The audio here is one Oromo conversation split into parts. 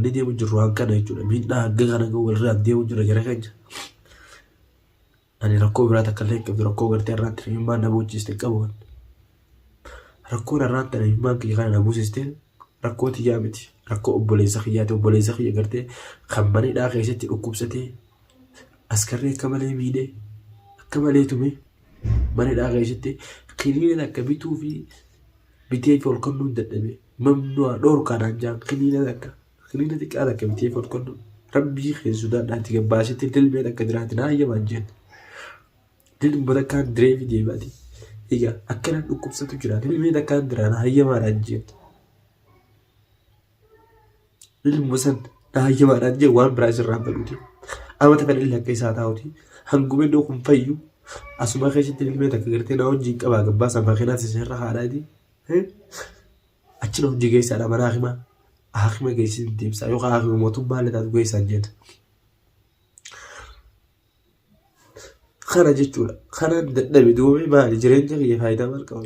wanni deemu jirru waan kana jechuudha. Miidhaa hanga kana walirraa deemu jira jara keenya. Ani rakkoo biraa takka illee hin qabdu rakkoo gartee irraatti hiyyummaan na boojjiste qabu. Rakkoon irraatti hiyyummaan kiyya kana na buusiste rakkoo tiyyaa miti. Rakkoo obboleessa kiyyaati. Obboleessa kiyya gartee kan manidhaa keessatti dhukkubsatee askarree akka malee miidhee akka malee tume manidhaa keessatti kiliina akka bituu fi bitee ol kennuun dadhabe. Mamnu'a dhorkaadhaan jaan kiliina xiqqaa akka bitee ol kennu rabbii keessuudhaadhaatti gabbaasitti dilmeen akka jiraatti naa hayyamaan jeen. Dilma takkaan direefi deebaati. Egaa akkanaan dhukkubsatu jira. Dilmeen takkaan diraan hayyamaadhaan jeen. Dilma san naa hayyamaadhaan jeen waan biraa isirraan badhuuti. Amata kan illee akka isaa taa'uti. Hangumee doo kun fayyu. Asuma keessatti dilmeen takka gartee na wajjin qabaa gabbaasan makiinaas isirra haadhaati. Achina hojii geessaadha mana hakimaa. Hakima geessisu deemsa yookaan hakima mootummaa illee taatu geessan jenna. Kana jechuudha. Kanaan dadhabe duuba maali jireenya kiyya faayidaa maal qaba?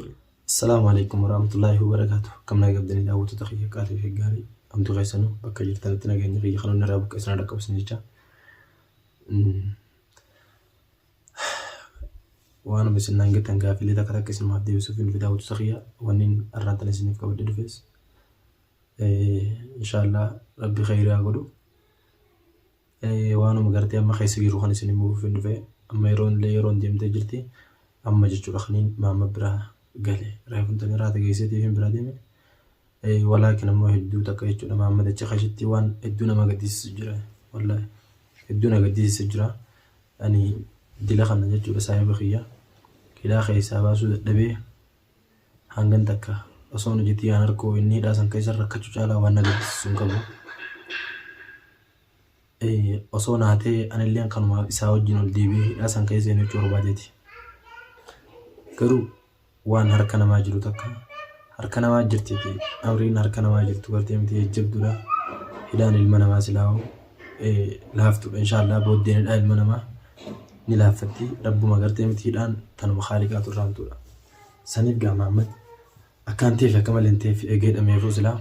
Assalaamu alaikum warahmatullaahi wabarakaatuh. Akkam nagaa qabdanii daawwattoota kiyya qaalii fi gaarii amtuu keessanuu bakka jirtanitti nageenya kiyya kanuun irraa buqqee sana dhaqqabsiisan jecha. Waan misinaan gettan gaafilee takka takka isinumaaf deebisuuf hin daawwattoota kiyya wanniin arraatan isiniif qabadde dhufees. Inshallah rabbi khayraa godhu. Waanuma gartee amma keessa jiru kan isin himuuf hin dhufe. Amma yeroon deemtee jirti. Amma jechuudha kaniin maama biraa gale. Reefuntanii raata geesseetiif hin biraa deeme. Walaakin ammoo hedduu takka jechuudha maama dacha kashitti waan hedduu nama gaddisiisu jira. Wallaahi hedduu na gaddisiisu jira. Ani dila kana jechuudha saahiba kiyya. Kilaa keessaa baasuu dadhabee hangan takka osoo hojjetii aan harkoo inni hidhaasan keessa rakkachuu caalaa waan na gaddisiisu hin qabu. Osoo naatee anilleen kanuma isaa wajjin ol deebi'ee hidhaasan keessa inni jechuu barbaadeeti. Garuu waan harka namaa jiru takka harka namaa jirtiiti. Amriin harka namaa jirtu gartee miti jajjabduudha. Hidhaan ilma namaa silaa'u laaftuudha. Inshaallah booddeen hidhaa ilma namaa ni laaffatti. Rabbuma gartee miti hidhaan tanuma haaliqaatu irraantuudha. Saniif gaa Mahammad akkaan ta'eef akka malee hin ta'eef eegeedhameefuu silaa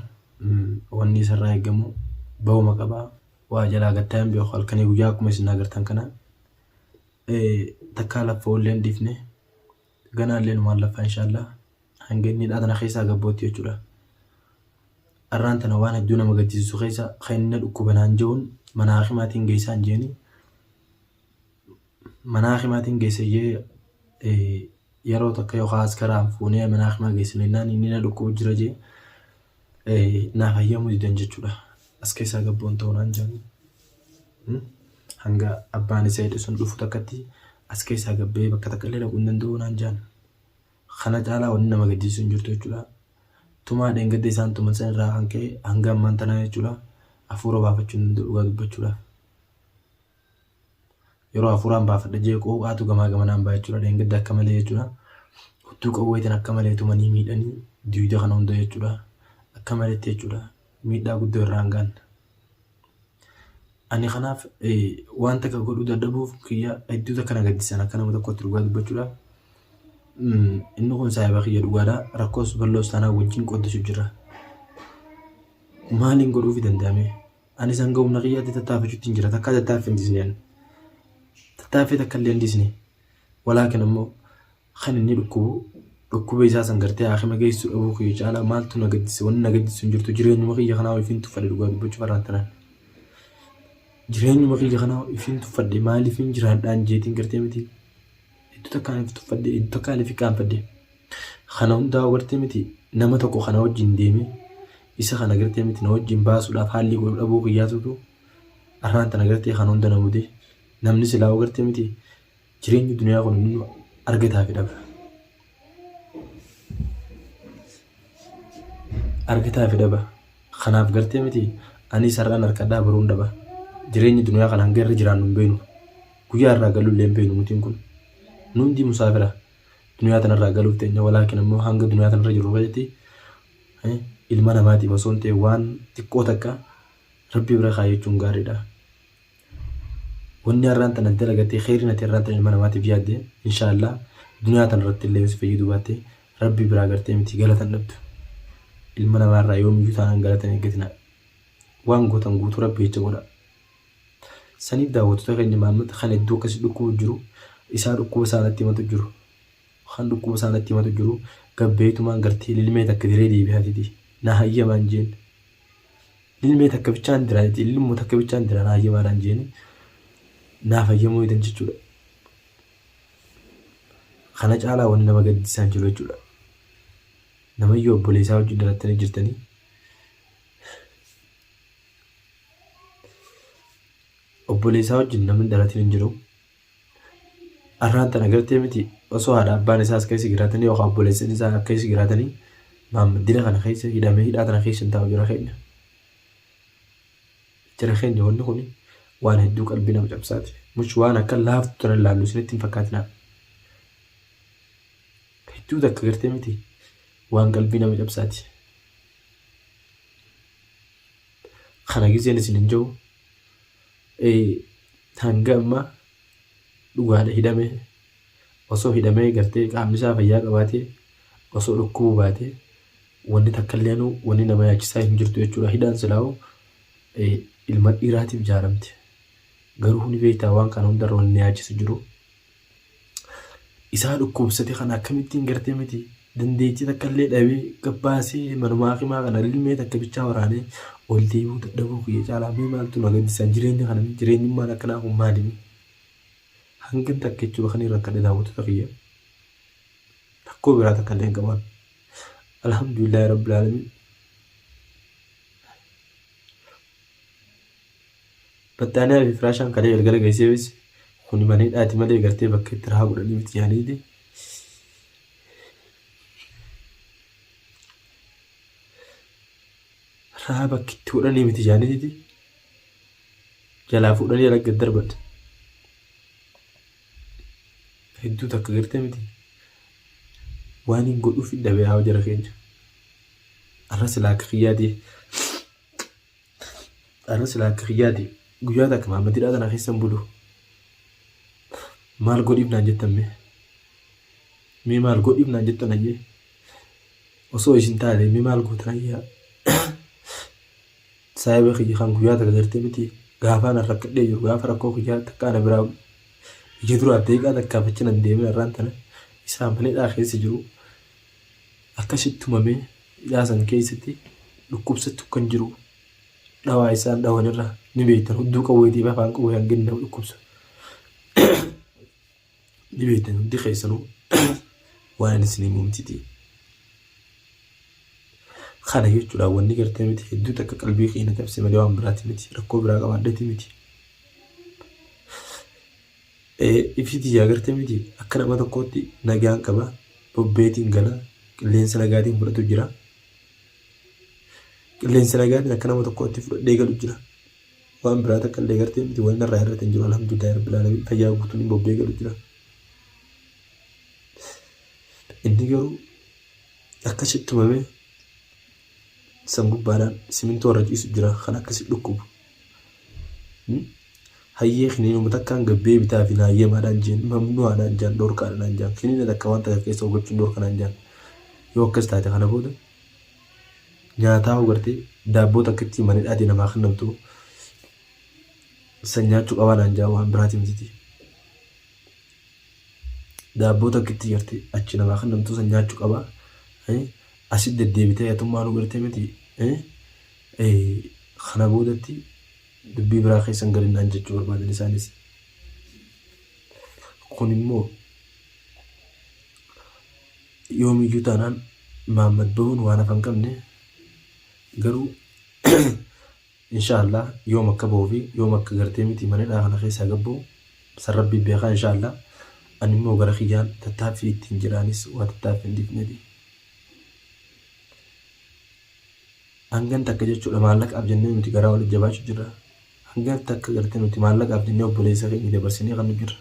wanni isarraa eegamu ba'uma qabaa. Waa jalaa gaddaa hin beeku halkanii guyyaa akkuma isin agartan kana takkaa laffa olleen dhiifne ganaallee numaan laffa inshaallah hanga inni dhaatana keessaa gabbootti jechuudha. Arraan tana waan hedduu nama gaddisiisu keessa kan inni dhukkubanaan jehuun mana hakimaatiin geessaan jeeni. Mana hakimaatiin geessayyee yeroo takka yookaan askaraan fuunee mana hakimaa geessinennaan inni na dhukkubu jira jee naaf hayyamuu didan jechuudha. As keessaa gabboon ta'uunaan jaani. Hanga abbaan isaa hidhe sun dhufu takkatti as keessaa gabbee bakka takka illee dhaquu hin danda'uunaan jaan. Kana caalaa wanni nama gaddisiisu hin jirtu jechuudha. Tumaa dheengadde isaan tuman san irraa kan ka'e hanga ammaan tanaa jechuudha. Hafuura baafachuu hin danda'u dhugaa dubbachuudhaaf. Yeroo hafuuraan baafadha jeeqoo haatu gamaa gamanaan baa jechuudha. Dheengadde akka malee jechuudha. Hudduu qawweetiin akka malee tumanii miidhanii diida kana hunda jechuudha. Akka maleetti jechuudha. Miidhaa guddoo irraa hangaan. Ani kanaaf waan takka godhuu dadhabuuf kiyya hedduu takka na gaddisan akka nama tokkotti dhugaa dubbachuudhaaf. Inni kun saahiba kiyya dhugaadhaa rakkoos bal'oos taanaa wajjin qooddisuu jira. Maaliin godhuufi danda'ame? Ani san ga'umna kiyyaatti tattaafachuutti hin jira. Takka tattaaffii hin disneen. Tattaaffii takka illee hin disne. Walaakin ammoo kan inni dhukkuba isaa san gartee hakima geessuu dhabuu kiyya caalaa maaltu na gaddise wanni na gaddisu hin jirtu jireenyuma kiyya kanaa ifiin tuffadhe dhugaa dubbachuuf arraan tanaan. Jireenyuma kiyya kanaa ifiin tuffadhe maaliif hin jiraadhaan jeetiin gartee miti. Iddoo takkaan if tuffadhe iddoo takkaan if qaanfadhe. Kana hundaa gartee miti nama tokko kana wajjin deeme isa kana gartee miti na wajjin baasuudhaaf haalli godhu dhabuu kiyyaatutu arraan tana gartee kana hunda na mude namni silaa gartee miti jireenyi duniyaa kun inni argataa fi dhaba. Argataa fi dhaba. Kanaaf gartee miti ani sararaan harkadhaa baruun dhaba. Jireenyi duniyaa kana hanga irra jiraannu hin beenu. Guyyaa irraa galuu illee hin beenu nutiin kun. Nundi musaafira. Duniyaa tanarraa galuuf teenya walaakin ammoo hanga duniyaa tanarra jiru irratti ilma namaatiif osoo hin ta'e waan xiqqoo takka rabbi bira kaayyachuun gaariidha. Wanni arraan tana dalagatee khayriin ati arraan tana ilma namaatiif yaadde inshaallah duniyaa tanarratti illee si fayyaduu baatte rabbi biraa gartee miti galatan dhabdu. Ilma namaarraa yoomiyyuu taanaan galatan eeggatina. waan gootan guutuu rabbi jecha godha. Saniif daawwattoota keenya Maamad kan iddoo akkasii dhukkubu jiru isaa dhukkuba isaanitti himatu jiru. Kan dhukkuba isaanitti himatu jiru gabbeetumaan gartee lilmee takka diree deebi'aatiti. Na hayyamaan jeen. Lilmee takka bichaan diraati lilmuu takka bichaan dira na hayyamaadhaan jeen. Naaf hayyamuu hidan jechuudha. Kana caalaa wanni nama gaddisaan jiru jechuudha. Namayyuu obboleessaa wajjin dhalattanii jirtanii. Obboleessaa wajjin namni dhalatiin hin jiru. Arraan tana gartee miti osoo haadha abbaan isaa as keessa jiraatanii yookaan obboleessan isaa akka keessa jiraatanii Maammaddina kana keessa hidhamee hidhaa tana keessa hin taa'u jira keenya. Jira keenya wanni kun waan hedduu qalbii nama cabsaati. Much waan akka laaftu tana ilaallu isinitti hin fakkaatinaa. Hedduu takka gartee miti waan qalbii nama cabsaati. Kana giseen isin hin jiru. Hanga amma dhugaadha hidhamee osoo hidhamee gartee qaamni isaa fayyaa qabaatee osoo dhukkubuu baatee wanni takka illee wanni nama yaachisaa hin jirtu jechuudha. Hidhaan silaa'u ilma dhiiraatiif ijaaramte. Garuu huni beektaa waan kana hundarra wanni yaachisu jiru. Isaa dhukkubsate kana akkamittiin gartee miti dandeettii takka illee dhabee gabbaasee manumaa himaa kana ilmee takka bichaa waraanee ol deebi'uu dadhabuu kiyya caalaa mee maaltu na gaddisiisa jireenya kana jireenyummaan akkanaa kun maalimi? Hangan takka jechuudha kan irra kan daawwattoota kiyya. Rakkoo biraa takka illee hin qaban. Alhamdulillahi rabbil alamin. Battaaniyaa fi firaashaan kalee galgala geesseefis kuni malee dhaati malee gartee bakka itti rahaa godhanii miti yaaniiti. Rahaa bakka itti godhanii miti yaaniiti. Jalaa fuudhanii ala gad darbadha. Hedduu takka gartee miti. Waan hin godhuuf hin dhabee haa jira keenya. Arra silaa akka kiyyaati. Arra silaa akka kiyyaati. Guyyaa takka Maammadidhaa tana keessan bulu. Maal godhiif naan jettamme? Mee maal godhiif naan jettan ayyee? Osoo isin taate mee maal gootan ayyaa? Saayiba kiyya kan guyyaa takka gartee miti gaafaan rakkadhee jiru gaafa rakkoo kiyyaa takka ana biraa ija duraa deeqaa takkaa fachi nan deemee arraan tana isaa maleedhaa keessa jiru. Akkasitti tumamee hidhaasan keessatti dhukkubsattu kan jiru. Dhawaa isaan dhawanirra ni beektan hudduu qawweetii afaan qawwee hangin nama dhukkubsa. Ni beektan hundi keessanuu waan isin himumtiti. Kana jechuudha wanni gartee miti hedduu takka qalbii keenya cabse malee waan biraati miti rakkoo biraa qabaadhati miti. Ifiti yaa gartee miti akka nama tokkootti nagaan qaba bobbeetiin gala qilleensa nagaatiin fudhatu jira. Qilleensa nagaatiin akka nama tokkootti fudhadhee galu jira. Waan biraa takka illee gartee miti wanni irraa irratti hin jiru alhamdulillahi rabbil alamin fayyaa guutuun bobbee galu jira. Inni garuu akkasitti tumamee san gubbaadhaan simintoo irra ciisu jira kan akkasi dhukkubu. Hayyee kiniinuma takkaan gabbee bitaa fi naayyemaadhaan jeen mamnuwaadhaan jaan dhorkaadhaan jaan kiniina takka waan takka keessa gochuun dhorkanaan jaan yoo akkas taate kana booda nyaataa hugartee daabboo takka itti manidhaatii namaa kan namtu san nyaachuu qabaadhaan jaan waan biraatii mititi. Daabboo takka itti gartee achi namaa kan namtu san nyaachuu qabaa. Asit deddeebitee yatummaan hugartee miti kana boodatti dubbii biraa keessan galinnaan jechuu barbaadan isaanis. Kun immoo yoomiyyuu taanaan Maammad bahuun waan hafan qabne garuu inshaallah yoom akka bahuu fi yoom akka gartee miti manadhaa kana keessaa gabbuu san rabbii beekaa inshaallah. Ani immoo gara kiyyaan tattaaffii ittiin jiraanis waa tattaaffii hin difneeti. Hangan takka jechuudha maallaqaaf jennee nuti garaa walitti jabaachuu jirra. Hangan takka gartee nuti maallaqaaf jennee obboleessa keenya dabarsinee kan jirra.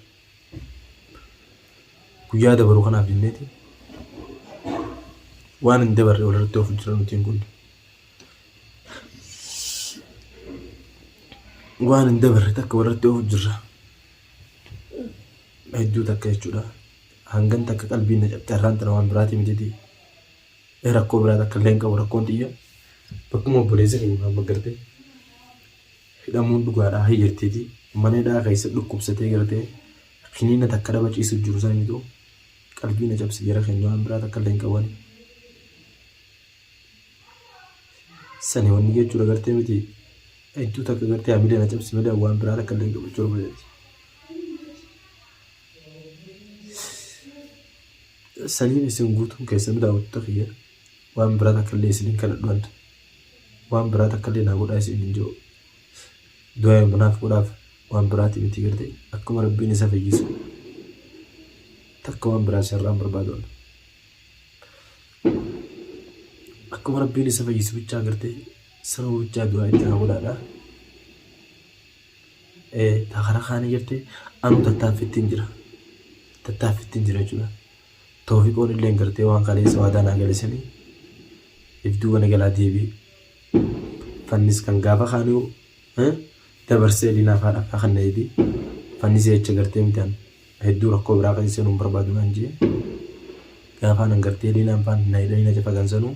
Guyyaa dabaruu kanaaf jenneeti waan hin dabarre walirratti of jira nutiin kun. Waan hin dabarre takka walirratti of jirra. Hedduu takka jechuudha. Hangan takka qalbiin na cabte har'aan tana waan biraatii mititi. Rakkoo biraa takka illee hin qabu rakkoon xiyya. Bakkuma obboleessa keenya Maamad gartee hidhamuun dhugaadhaa hiyyattiiti maneedhaa keessa dhukkubsatee gartee kiniina takka dhaba ciisu jiru saniitu qalbii na cabse jara keenya waan biraa takka illee hin qaban. Sani wanni jechuudha gartee miti hedduu takka gartee hamilee na cabse malee waan biraa takka illee hin qabachuu barbaadati. Saniin isin guutuun keessa midaawwatu takhiyya waan biraa takka illee isin hin kadhadhu waan biraa takka illee naa godhaa isin hin jiru. Du'aa manaaf godhaaf waan biraati miti gartee akkuma rabbiin isa fayyisu takka waan biraa sirraan barbaadu. Akkuma rabbiin isa fayyisu bichaa gartee sababa bichaa du'aa itti naa godhaadha. Takara kaanii gartee anu tattaaffittiin jira jechuudha. Toofiqoon illee gartee waan kaleessa waadaa naa galchanii ibduu wana galaa deebi'e. Fannis kan gaafa kaanii dabarsee linaaf haadha kan neeti fannis jecha gartee mitaan hedduu rakkoo biraa kan seenuun barbaadu naan jee gaafa nan gartee linaan faan na jafa gansanuu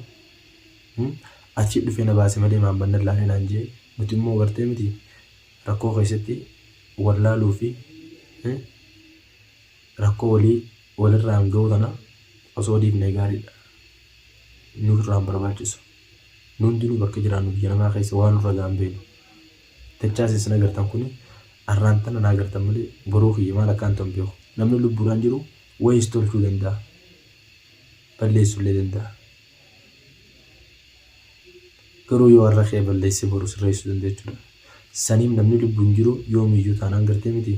achi dhufee na baase malee maan banna laalee naan jee nuti immoo gartee miti rakkoo keessatti wallaaluu fi rakkoo walirraan ga'uu tana osoo dhiifnee gaariidha. Nurraan barbaachisu nuundinuu bakka jiraannu biyya namaa keessa waan nurra ga'an beenu. Tachaas isin agartan kun arraan tana na agartan malee boruu kiyya maal akkaan ta'an beeku. Namni lubbuudhaan jiru wayiis tolchuu danda'a. Balleessuu illee danda'a. Garuu yoo har'a kee balleessee boruu sirreessuu danda'a jechuudha. Saniif namni lubbuun jiru yoomiyyuu taanaan gartee miti.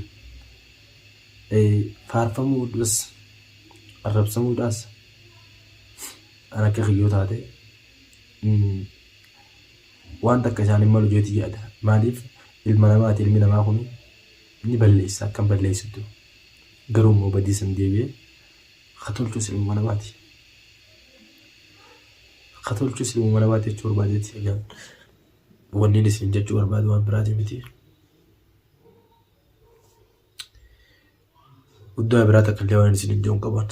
Faarfamuudhaas arrabsamuudhaas an akka kiyyoo taate waan takka isaan hin malu jeeti yaada. Maaliif ilma namaati ilmi namaa kun ni balleessa akkam balleessitu. Garuu immoo badiisan deebi'ee katolchus ilma namaati. Katolchus ilma namaati jechuu barbaadeeti egaan wanni isin jechuu barbaadu waan biraati miti. Guddaa biraa takka illee waan isin ijoon qaban.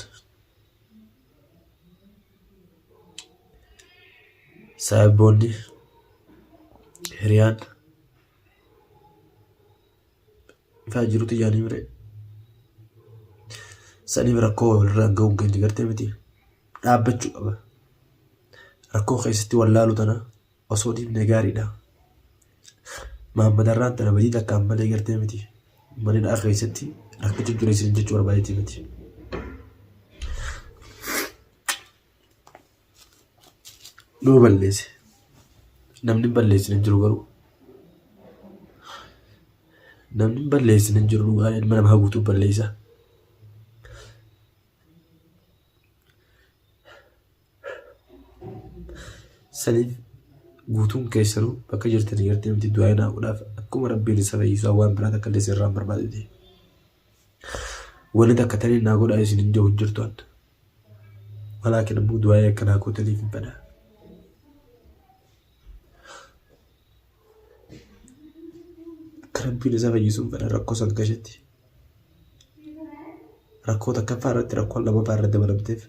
Saayibboonni hiriyaan ifaa jirutu yaanii mire saniif rakkoo walirraan ga'uun keenya gartee miti dhaabbachuu qaba. Rakkoo keessatti wallaalu tana osoo dhiifnee gaariidha. Maammadarraan tana badii takkaan malee gartee miti manidhaa keessatti rakkichi jira isin jechuu barbaadeeti miti. Nuu balleesse namni balleessin hin jiru garuu namni balleessin hin jiru dhugaa ilma namaa guutuu balleessa. Saniif guutuun keessanuu bakka jirtanii gartee miti du'aa naa godhaaf akkuma rabbiin isa fayyisu waan biraa takka illee sirraan barbaadate. Wanni takka tanii naa godhaa isin hin jiru jirtu adda. Walaakin ammoo du'aa akka naa gootaniif hin badaa. Rabbiin isa fayyisuun fedha rakkoo san keessatti. Rakkoo takkaffaa irratti rakkoon lamaffaa irratti dabalamteef.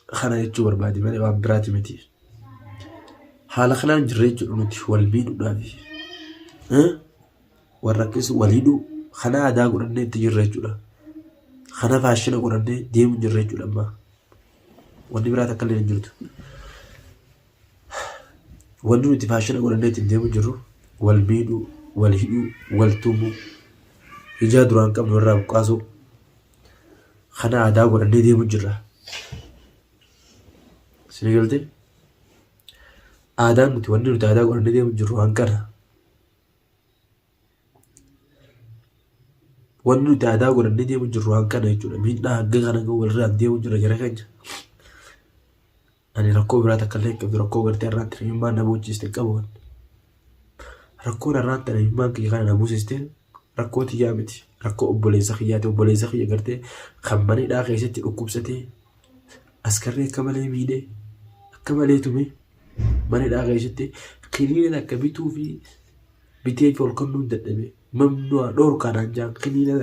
Kana jechuu barbaade malee waan biraati miti. Haala kanaan jirree jechuudha nuti wal miidhuudhaafi. Warra keessa waliidhuu kana aadaa godhannee itti jirre jechuudha. Kana faashina godhannee deemu jirre jechuudha ammaa. Wanni biraa takka illee hin jirtu. Wanti nuti faashina godhannee ittiin deemu jirru wal miidhuu, wal hidhuu, wal tumuu, ijaa duraan qabnu irraa buqqaasuu kana aadaa godhannee deemu jirra. Isin galtee aadaan nuti wanti nuti aadaa godhannee deemu jirru waan kana. Wanti nuti aadaa godhannee deemu jirru waan kana jechuudha. Miidhaa hanga kana ga'u walirraan deemu jirra jara keenya. Ani rakkoo biraa takka illee hin qabdu rakkoo gartee irraatti hiriyummaan na buuchiste qabuun. Rakkoon irraatti hiriyummaan kiyya kana na buusiste rakkoo xiyyaa miti. Rakkoo obboleessa kiyyaati obboleessa kiyya gartee kan manidhaa keessatti dhukkubsatee askarree akka malee miidhee akka malee tume manidhaa keessatti kiniina akka bituu fi bitee ol kennuun dadhabe mamnu'a dhoorkaadhaan jaan kiniina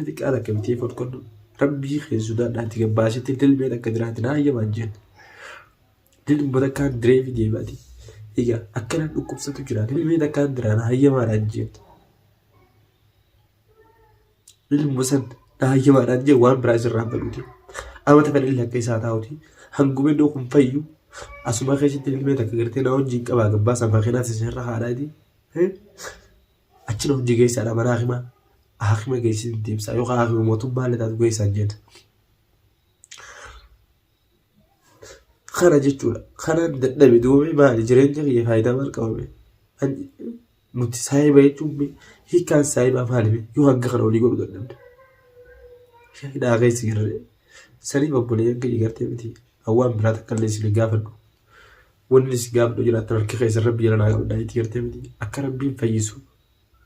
xiqqaa akka bitee ol kennuun rabbii keessuudhaan dhaatti gabbaasetti dilmeen akka jiraatti na hayyamaan jenna. Dilin bota kan dreevi deebati. Egaa akkanaan dhukkubsatu jira. Dilmee takkaan diraan hayyamaadhaan jeetu. Dilin bosan hayyamaadhaan jee waan biraa isirraan baduuti. Amata kan illee akka isaa taa'uti. Hangumee doo kun fayyu. Asuma keessatti dilmee takka gartee na hojii qabaa gabbaa sammuu keenyaatti isinirra haadhaati. Achi na hojii geessaadha mana hakimaa. Hakima geessiin deemsaa yookaan hakima mootummaa illee taatu geessaan jenna. Kana jechuudha. Kanaan dadhabe duuba maali jireenya kiyya faayidaa maal qabame? Nuti saayiba jechuun hiikaan saayibaa maali? Yoo hanga kana olii godhu dadhabde. Hidhaa keessi girree. Sanii obboleeyyan kiyya gartee miti. Hawwaan biraa takka illee isin gaafadhu. Wanni isin gaafadhu jiraatan harka keessa rabbi jala naa qabadhaa itti gartee miti. Akka rabbiin fayyisu.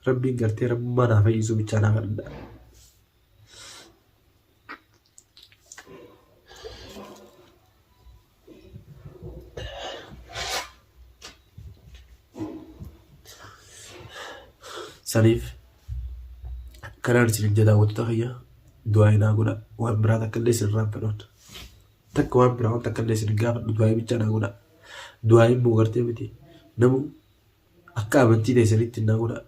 Rabbiin gartee rabbummaa naa fayyisu bichaa naa kadhadhaa. Saniif kanaan isin jedhaa wantoota kiyya du'aa naa godha waan biraa takka illee isin raanfadhoon takka waan biraa waan takka illee isin gaafadhu du'aa bichaa naa godha du'aa immoo gartee miti namu akka amantii teessanitti naa godha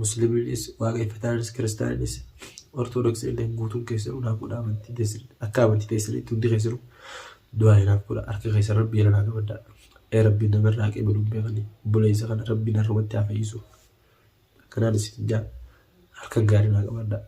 musliimiinis waaqeffataanis kiristaaninis ortodoksii illee guutuun keessanuu naa godha amantii teessan akka amantii teessanitti hundi keessanuu du'aa naaf godha harka keessa rabbi jala naa qabadhaa rabbiin namarraa qeebaluun beekanii buleessa kana rabbiin harrumatti haa fayyisu. Kanaan isin jaa harka gaarii naa qabadhaa.